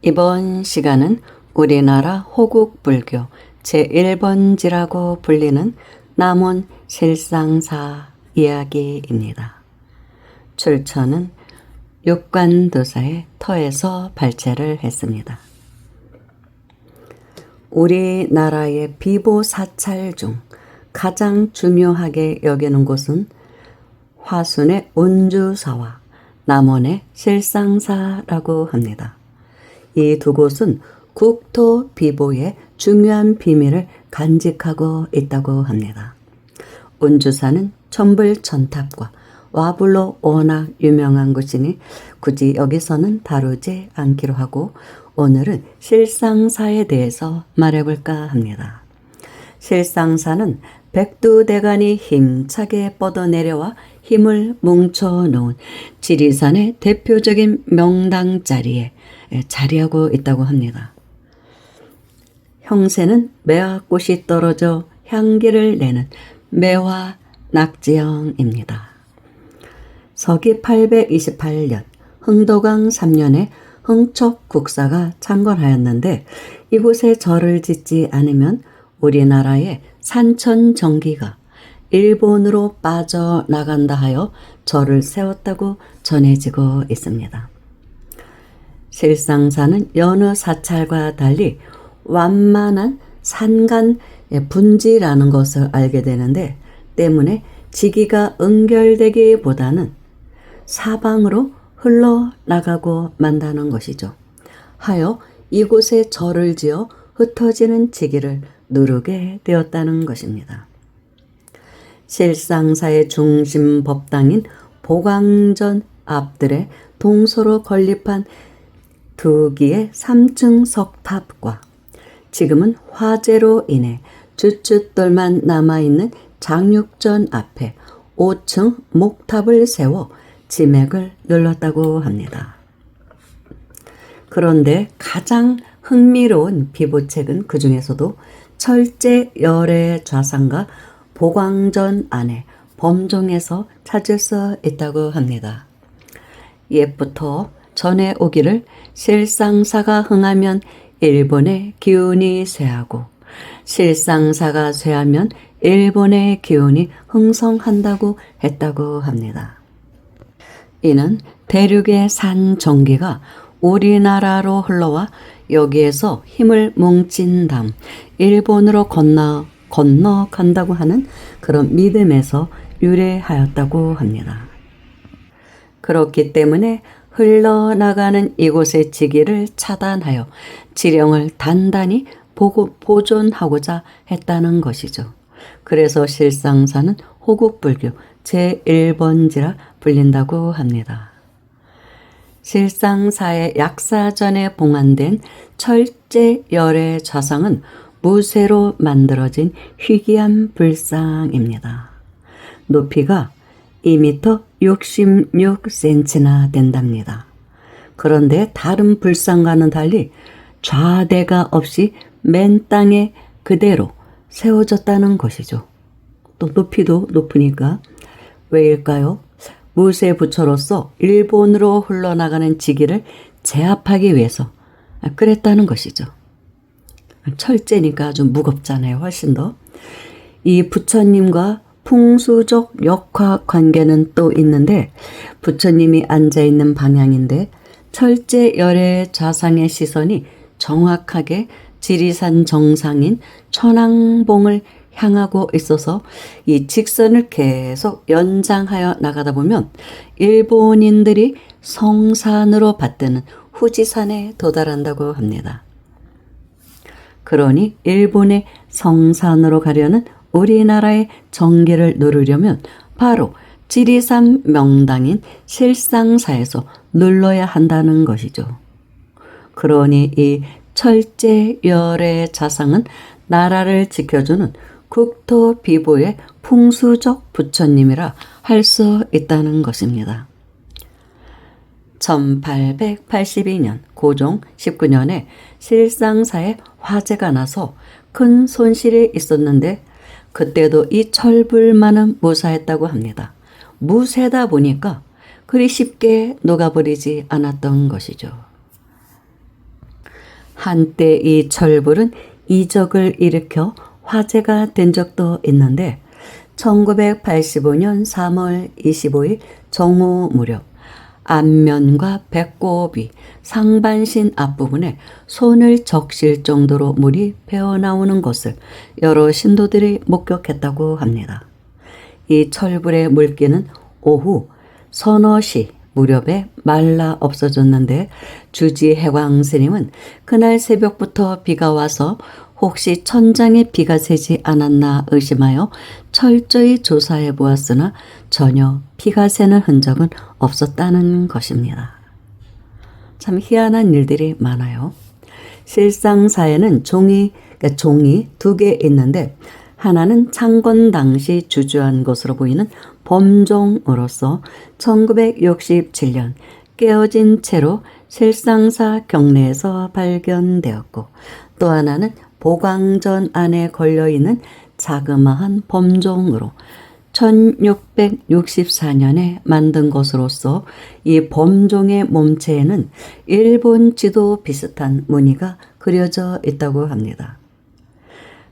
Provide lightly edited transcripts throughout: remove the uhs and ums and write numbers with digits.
이번 시간은 우리나라 호국불교 제1번지라고 불리는 남원 실상사 이야기입니다. 출처는 육관도사의 터에서 발췌를 했습니다. 우리나라의 비보 사찰 중 가장 중요하게 여기는 곳은 화순의 운주사와 남원의 실상사라고 합니다. 이 두 곳은 국토 비보의 중요한 비밀을 간직하고 있다고 합니다. 운주사는 천불천탑과 와불로 워낙 유명한 곳이니 굳이 여기서는 다루지 않기로 하고 오늘은 실상사에 대해서 말해볼까 합니다. 실상사는 백두대간이 힘차게 뻗어내려와 힘을 뭉쳐놓은 지리산의 대표적인 명당 자리에 자리하고 있다고 합니다. 형세는 매화꽃이 떨어져 향기를 내는 매화 낙지형입니다. 서기 828년 흥도강 3년에 흥척 국사가 창건하였는데 이곳에 절을 짓지 않으면 우리나라의 산천정기가 일본으로 빠져나간다 하여 절을 세웠다고 전해지고 있습니다. 실상사는 여느 사찰과 달리 완만한 산간 분지라는 것을 알게 되는데 때문에 지기가 응결되기보다는 사방으로 흘러나가고 만다는 것이죠. 하여 이곳에 절을 지어 흩어지는 지기를 누르게 되었다는 것입니다. 실상사의 중심 법당인 보광전 앞들에 동서로 건립한 두 기의 3층 석탑과 지금은 화재로 인해 주춧돌만 남아있는 장육전 앞에 5층 목탑을 세워 지맥을 눌렀다고 합니다. 그런데 가장 흥미로운 비보책은 그 중에서도 철제 열의 좌상과 보광전 안에 범종에서 찾을 수 있다고 합니다. 옛부터 전해 오기를 실상사가 흥하면 일본의 기운이 쇠하고 실상사가 쇠하면 일본의 기운이 흥성한다고 했다고 합니다. 이는 대륙의 산 정기가 우리나라로 흘러와 여기에서 힘을 뭉친 다음 일본으로 건너간다고 하는 그런 믿음에서 유래하였다고 합니다. 그렇기 때문에 흘러나가는 이곳의 지기를 차단하여 지령을 단단히 보존하고자 했다는 것이죠. 그래서 실상사는 호국불교 제1번지라 불린다고 합니다. 실상사의 약사전에 봉안된 철제열의 좌상은 무쇠로 만들어진 희귀한 불상입니다. 높이가 2m 66cm나 된답니다. 그런데 다른 불상과는 달리 좌대가 없이 맨 땅에 그대로 세워졌다는 것이죠. 또 높이도 높으니까 왜일까요? 무쇠 부처로서 일본으로 흘러나가는 지기를 제압하기 위해서 그랬다는 것이죠. 철제니까 좀 무겁잖아요. 훨씬 더. 이 부처님과 풍수적 역학 관계는 또 있는데 부처님이 앉아있는 방향인데 철제열의 좌상의 시선이 정확하게 지리산 정상인 천왕봉을 향하고 있어서 이 직선을 계속 연장하여 나가다 보면 일본인들이 성산으로 받드는 후지산에 도달한다고 합니다. 그러니 일본의 성산으로 가려는 우리나라의 정기를 누르려면 바로 지리산 명당인 실상사에서 눌러야 한다는 것이죠. 그러니 이 철제열의 좌상은 나라를 지켜주는 국토 비보의 풍수적 부처님이라 할 수 있다는 것입니다. 1882년 고종 19년에 실상사에 화재가 나서 큰 손실이 있었는데 그때도 이 철불만은 무사했다고 합니다. 무쇠다 보니까 그리 쉽게 녹아버리지 않았던 것이죠. 한때 이 철불은 이적을 일으켜 화제가 된 적도 있는데 1985년 3월 25일 정오 무렵 안면과 배꼽이 상반신 앞부분에 손을 적실 정도로 물이 배어나오는 것을 여러 신도들이 목격했다고 합니다. 이 철불의 물기는 오후 서너 시 무렵에 말라 없어졌는데 주지해광 스님은 그날 새벽부터 비가 와서 혹시 천장에 비가 새지 않았나 의심하여 철저히 조사해 보았으나 전혀 비가 새는 흔적은 없었다는 것입니다. 참 희한한 일들이 많아요. 실상사에는 종이 두 개 있는데 하나는 창건 당시 주주한 것으로 보이는 범종으로서 1967년 깨어진 채로 실상사 경내에서 발견되었고 또 하나는 보광전 안에 걸려있는 자그마한 범종으로 1664년에 만든 것으로서 이 범종의 몸체에는 일본 지도 비슷한 무늬가 그려져 있다고 합니다.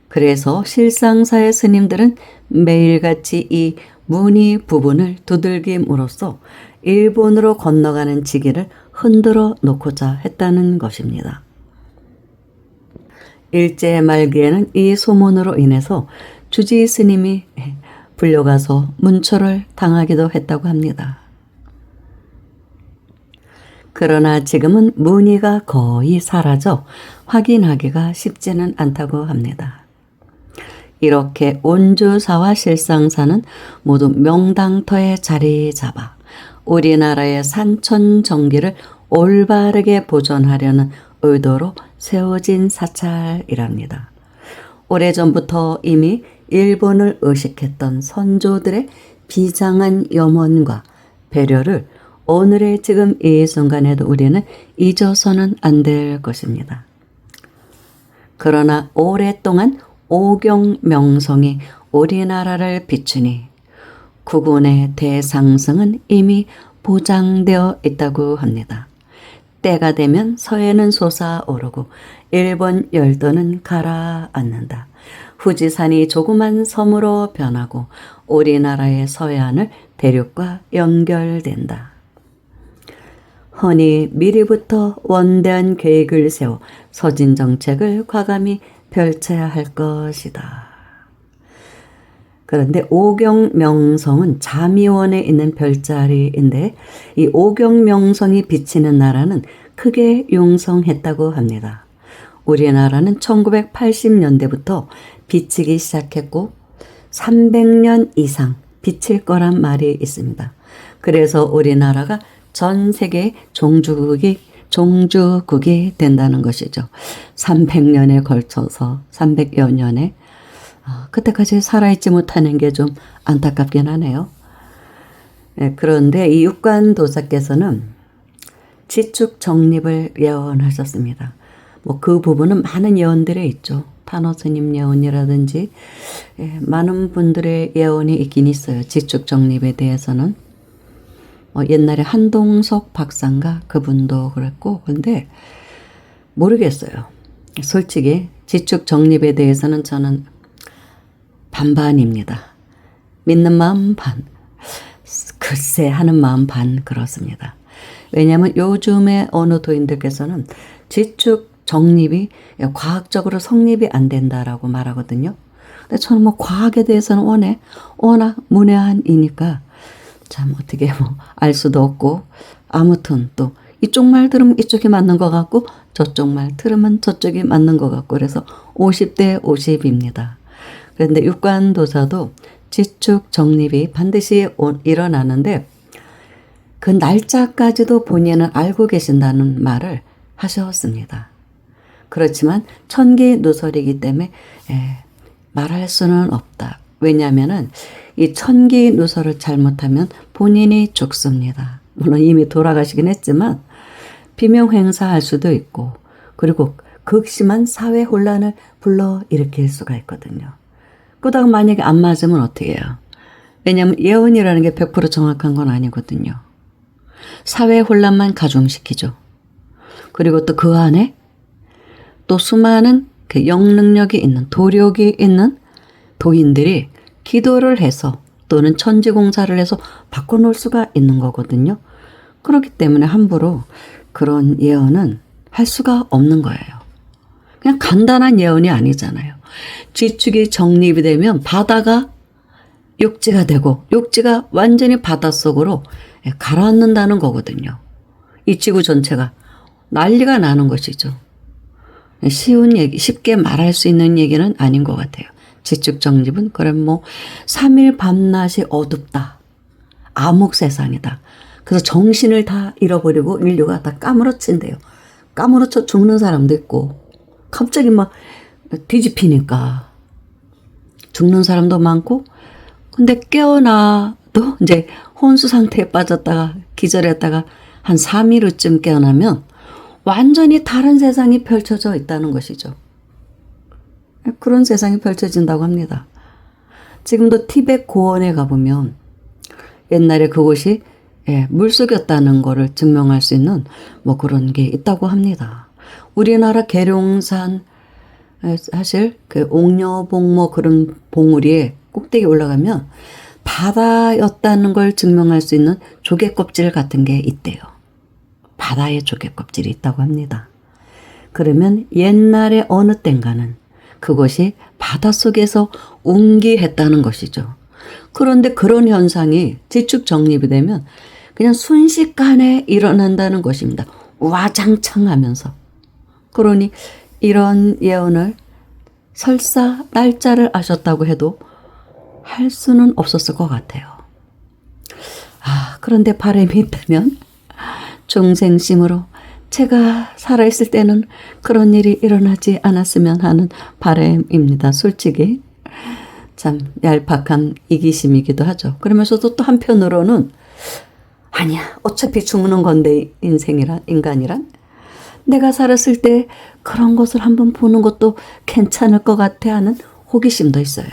그래서 실상사의 스님들은 매일같이 이 무늬 부분을 두들김으로써 일본으로 건너가는 지기를 흔들어 놓고자 했다는 것입니다. 일제 말기에는 이 소문으로 인해서 주지 스님이 불려가서 문초를 당하기도 했다고 합니다. 그러나 지금은 무늬가 거의 사라져 확인하기가 쉽지는 않다고 합니다. 이렇게 온주사와 실상사는 모두 명당터에 자리 잡아 우리나라의 산천 정기를 올바르게 보존하려는 의도로 세워진 사찰이랍니다. 오래전부터 이미 일본을 의식했던 선조들의 비장한 염원과 배려를 오늘의 지금 이 순간에도 우리는 잊어서는 안 될 것입니다. 그러나 오랫동안 오경명성이 우리나라를 비추니 국운의 대상승은 이미 보장되어 있다고 합니다. 때가 되면 서해는 솟아오르고 일본 열도는 가라앉는다. 후지산이 조그만 섬으로 변하고 우리나라의 서해안을 대륙과 연결된다. 허니 미리부터 원대한 계획을 세워 서진 정책을 과감히 펼쳐야 할 것이다. 그런데 오경명성은 자미원에 있는 별자리인데 이 오경명성이 비치는 나라는 크게 융성했다고 합니다. 우리나라는 1980년대부터 비치기 시작했고 300년 이상 비칠 거란 말이 있습니다. 그래서 우리나라가 전 세계 종주국이 된다는 것이죠. 300년에 걸쳐서 300여 년에 그때까지 살아있지 못하는 게 좀 안타깝긴 하네요. 그런데 이 육관도사께서는 지축 정립을 예언하셨습니다. 그 부분은 많은 예언들이 있죠. 탄호스님 예언이라든지 많은 분들의 예언이 있긴 있어요. 지축 정립에 대해서는. 옛날에 한동석 박사인가 그분도 그랬고 근데 모르겠어요. 솔직히 지축 정립에 대해서는 저는 반반입니다. 믿는 마음 반, 글쎄 하는 마음 반 그렇습니다. 왜냐하면 요즘에 어느 도인들께서는 지축 정립이 과학적으로 성립이 안 된다라고 말하거든요. 근데 저는 과학에 대해서는 워낙 문외한이니까 참 어떻게 알 수도 없고 아무튼 또 이쪽 말 들으면 이쪽이 맞는 것 같고 저쪽 말 들으면 저쪽이 맞는 것 같고 그래서 50대 50입니다. 그런데 육관도사도 지축 정립이 반드시 일어나는데 그 날짜까지도 본인은 알고 계신다는 말을 하셨습니다. 그렇지만 천기누설이기 때문에 말할 수는 없다. 왜냐하면은 이 천기누설을 잘못하면 본인이 죽습니다. 물론 이미 돌아가시긴 했지만 비명행사할 수도 있고 그리고 극심한 사회 혼란을 불러일으킬 수가 있거든요. 그러다가 만약에 안 맞으면 어떻게 해요? 왜냐하면 예언이라는 게 100% 정확한 건 아니거든요. 사회 혼란만 가중시키죠. 그리고 또 그 안에 또 수많은 그 영능력이 있는 도력이 있는 도인들이 기도를 해서 또는 천지공사를 해서 바꿔놓을 수가 있는 거거든요. 그렇기 때문에 함부로 그런 예언은 할 수가 없는 거예요. 그냥 간단한 예언이 아니잖아요. 지축이 정립이 되면 바다가 육지가 되고 육지가 완전히 바닷속으로 가라앉는다는 거거든요. 이 지구 전체가 난리가 나는 것이죠. 쉬운 얘기, 쉽게 말할 수 있는 얘기는 아닌 것 같아요. 지축 정립은 그럼 뭐 3일 밤낮이 어둡다. 암흑 세상이다. 그래서 정신을 다 잃어버리고 인류가 다 까무러친대요. 까무러쳐 죽는 사람도 있고 갑자기 막 뒤집히니까 죽는 사람도 많고 근데 깨어나도 이제 혼수 상태에 빠졌다가 기절했다가 한 3일 후쯤 깨어나면 완전히 다른 세상이 펼쳐져 있다는 것이죠. 그런 세상이 펼쳐진다고 합니다. 지금도 티베트 고원에 가보면 옛날에 그곳이 물속이었다는 거를 증명할 수 있는 뭐 그런 게 있다고 합니다. 우리나라 계룡산 사실 그 옥녀봉 뭐 그런 봉우리에 꼭대기 올라가면 바다였다는 걸 증명할 수 있는 조개 껍질 같은 게 있대요. 바다에 조개 껍질이 있다고 합니다. 그러면 옛날에 어느 땐가는 그것이 바닷속에서 웅기했다는 것이죠. 그런데 그런 현상이 지축 정립이 되면 그냥 순식간에 일어난다는 것입니다. 와장창 하면서. 그러니 이런 예언을 설사 날짜를 아셨다고 해도 할 수는 없었을 것 같아요. 그런데 바람이 있다면 중생심으로 제가 살아있을 때는 그런 일이 일어나지 않았으면 하는 바람입니다. 솔직히 참 얄팍한 이기심이기도 하죠. 그러면서도 또 한편으로는 아니야 어차피 죽는 건데 인간이란 내가 살았을 때 그런 것을 한번 보는 것도 괜찮을 것 같아 하는 호기심도 있어요.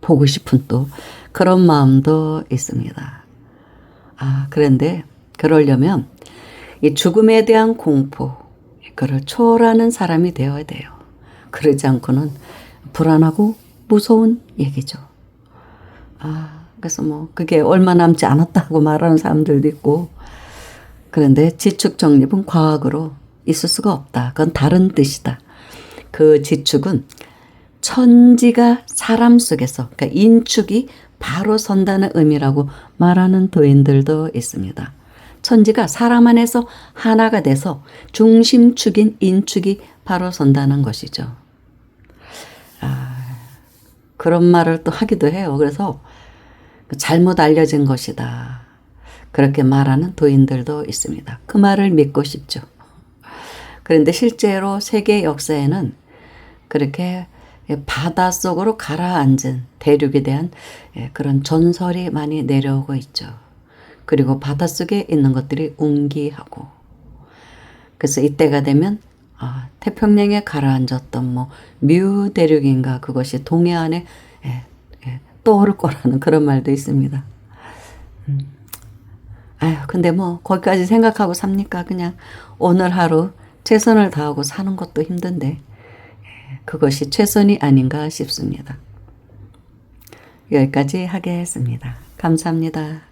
보고 싶은 또 그런 마음도 있습니다. 그런데 그러려면 이 죽음에 대한 공포, 그걸 초월하는 사람이 되어야 돼요. 그러지 않고는 불안하고 무서운 얘기죠. 그래서 뭐 그게 얼마 남지 않았다고 말하는 사람들도 있고 그런데 지축 정립은 과학으로 있을 수가 없다. 그건 다른 뜻이다. 그 지축은 천지가 사람 속에서 그러니까 인축이 바로 선다는 의미라고 말하는 도인들도 있습니다. 천지가 사람 안에서 하나가 돼서 중심축인 인축이 바로 선다는 것이죠. 그런 말을 또 하기도 해요. 그래서 잘못 알려진 것이다. 그렇게 말하는 도인들도 있습니다. 그 말을 믿고 싶죠. 그런데 실제로 세계 역사에는 그렇게 바닷속으로 가라앉은 대륙에 대한 그런 전설이 많이 내려오고 있죠. 그리고 바닷속에 있는 것들이 웅기하고 그래서 이때가 되면 태평양에 가라앉았던 뭐 뮤 대륙인가 그것이 동해안에 떠오를 거라는 그런 말도 있습니다. 근데 뭐 거기까지 생각하고 삽니까? 그냥 오늘 하루 최선을 다하고 사는 것도 힘든데 그것이 최선이 아닌가 싶습니다. 여기까지 하겠습니다. 감사합니다.